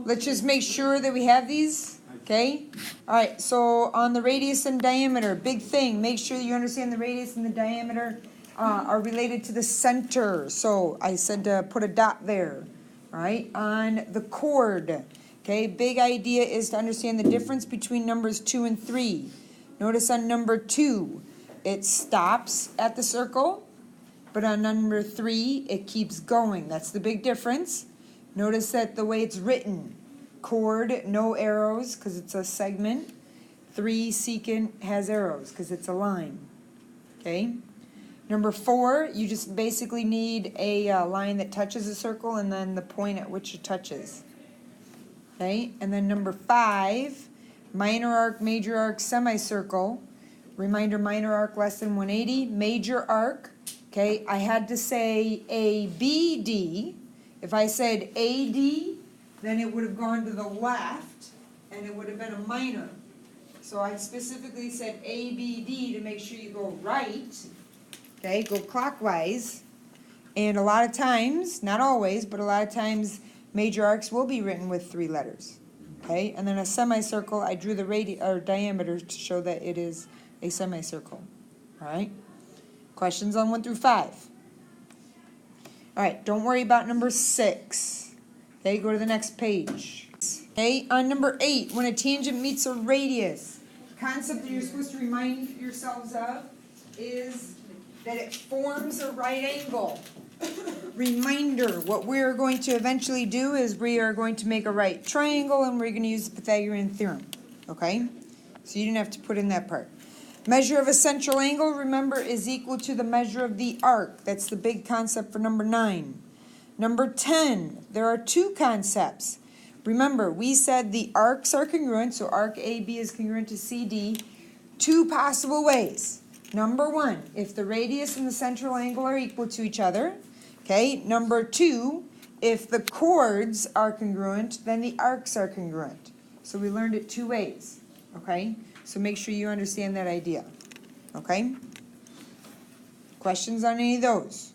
let's just make sure that we have these, okay? All right, so on the radius and diameter, big thing, make sure you understand the radius and the diameter are related to the center. So I said to put a dot there, all right? On the chord, okay, big idea is to understand the difference between numbers 2 and 3. Notice on number 2, it stops at the circle, but on number 3, it keeps going. That's the big difference. Notice that the way it's written, chord, no arrows, because it's a segment. 3, secant, has arrows, because it's a line. Okay? Number 4, you just basically need a line that touches a circle and then the point at which it touches. Okay? And then number 5, minor arc, major arc, semicircle. Reminder, minor arc less than 180. Major arc, okay, I had to say ABD. If I said AD, then it would have gone to the left, and it would have been a minor. So I specifically said ABD to make sure you go right, okay, go clockwise. And a lot of times, not always, but a lot of times, major arcs will be written with 3 letters, okay? And then a semicircle, I drew the diameter to show that it is a semicircle, all right? Questions on 1 through 5. All right, don't worry about number 6. Okay, go to the next page. Okay, on number 8, when a tangent meets a radius, concept that you're supposed to remind yourselves of is that it forms a right angle. Reminder, what we're going to eventually do is we are going to make a right triangle and we're going to use the Pythagorean theorem, okay? So you didn't have to put in that part. Measure of a central angle, remember, is equal to the measure of the arc. That's the big concept for number 9. Number 10, there are 2 concepts. Remember, we said the arcs are congruent, so arc AB is congruent to CD. 2 possible ways. Number 1, if the radius and the central angle are equal to each other. Okay, number 2, if the chords are congruent, then the arcs are congruent. So we learned it 2 ways, okay? So make sure you understand that idea, okay? Questions on any of those?